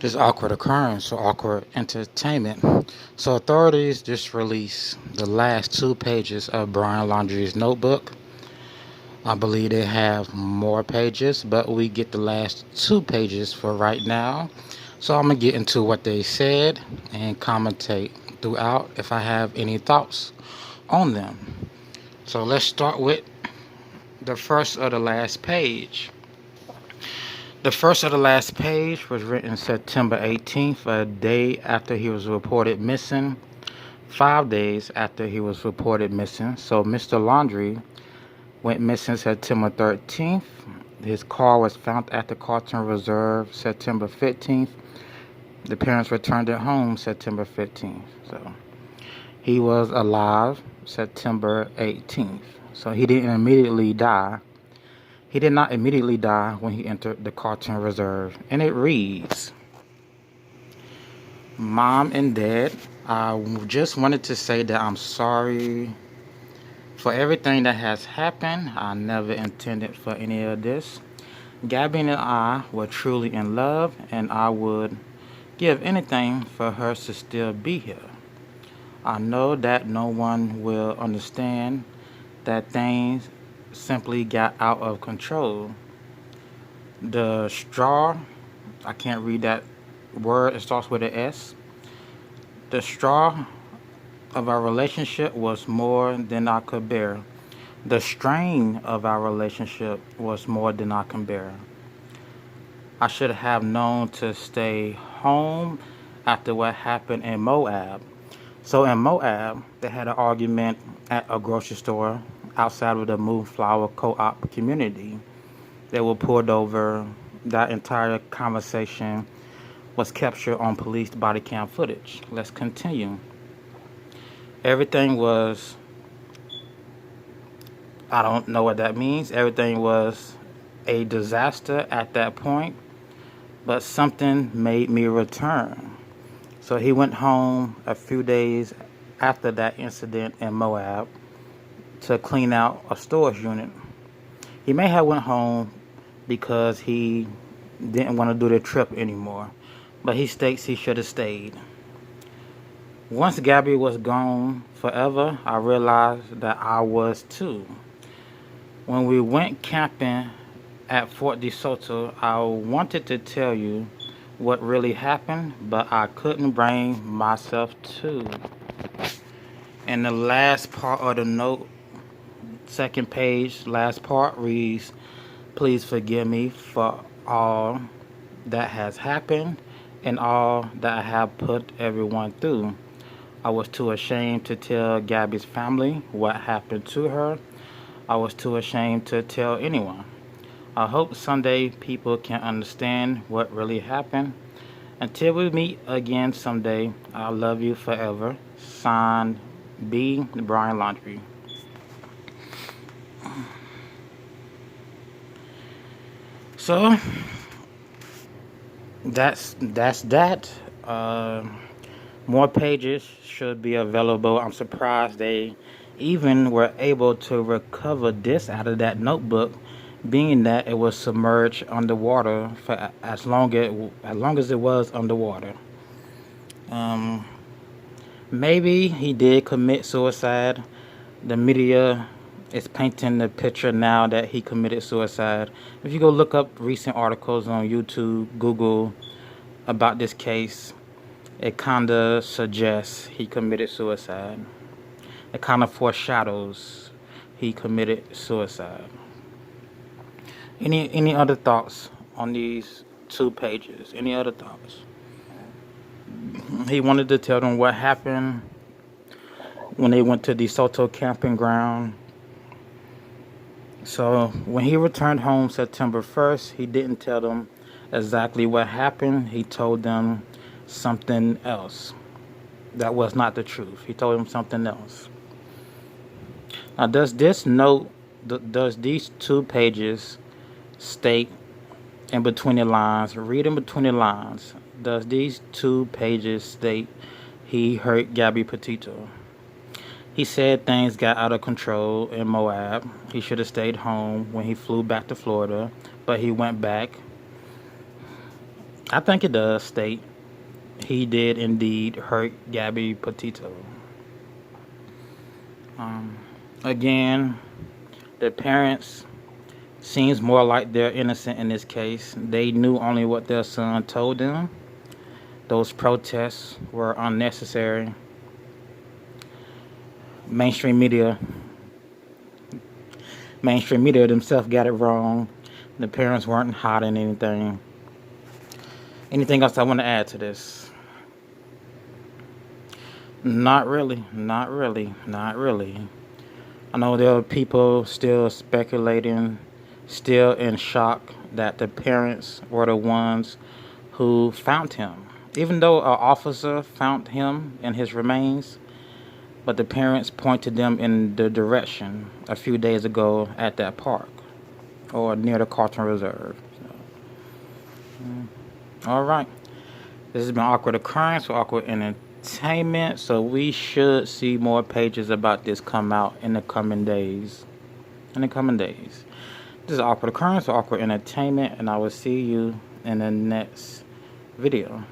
This awkward occurrence or awkward entertainment. So authorities just released the last 2 pages of Brian Laundrie's notebook. I believe they have more pages, but we get the last 2 pages for right now. So I'm gonna get into what they said and commentate throughout if I have any thoughts on them. So let's start with the first of the last page. The first of the last page was written September 18th, a day after he was reported missing, 5 days after he was reported missing. So Mr. Laundrie went missing September 13th. His car was found at the Carlton Reserve September 15th. The parents returned it home September 15th. So he was alive September 18th. So he didn't immediately die. He did not immediately die when he entered the Carlton Reserve. And it reads, Mom and Dad, I just wanted to say that I'm sorry for everything that has happened. I never intended for any of this. Gabby and I were truly in love, and I would give anything for her to still be here. I know that no one will understand that things simply got out of control. The straw, I can't read that word, it starts with an S. The straw of our relationship was more than I could bear. The strain of our relationship was more than I can bear. I should have known to stay home after what happened in Moab. So in Moab, they had an argument at a grocery store outside of the Moonflower Co-op community. They were pulled over. That entire conversation was captured on police body cam footage. Let's continue. Everything was, I don't know what that means. Everything was a disaster at that point, but something made me return. So he went home a few days after that incident in Moab to clean out a storage unit. He may have went home because he didn't want to do the trip anymore, but he states he should have stayed. Once Gabby was gone forever, I realized that I was too. When we went camping at Fort DeSoto, I wanted to tell you what really happened, but I couldn't bring myself to. And the last part of the note, second page, last part reads, please forgive me for all that has happened and all that I have put everyone through. I was too ashamed to tell Gabby's family what happened to her. I was too ashamed to tell anyone. I hope someday people can understand what really happened. Until we meet again someday, I love you forever. Signed, B. Brian Laundrie. So that's that. More pages should be available. I'm surprised they even were able to recover this out of that notebook, being that it was submerged underwater for as long as it was underwater. Maybe he did commit suicide. The media is painting the picture now that he committed suicide. If you go look up recent articles on YouTube, Google about this case, it kind of suggests he committed suicide. It kind of foreshadows he committed suicide. Any other thoughts on these 2 pages? Any other thoughts? He wanted to tell them what happened when they went to the Soto camping ground. So when he returned home September 1st, he didn't tell them exactly what happened. He told them something else. That was not the truth. He told them something else. Now, does these 2 pages state in between the lines, read in between the lines, does these 2 pages state he hurt Gabby Petito? He said things got out of control in Moab. He should have stayed home when he flew back to Florida, but he went back. I think it does state he did indeed hurt Gabby Petito. Again, the parents seems more like they're innocent in this case. They knew only what their son told them. Those protests were unnecessary. Mainstream media themselves got it wrong. The parents weren't hiding anything. Anything else I want to add to this? Not really. I know there are people still speculating, still in shock that the parents were the ones who found him. Even though an officer found him and his remains, but the parents pointed them in the direction a few days ago at that park or near the Carlton Reserve. All right. This has been Awkward Occurrence for Awkward Entertainment, so we should see more pages about this come out in the coming days. This is Awkward Occurrence for Awkward Entertainment, and I will see you in the next video.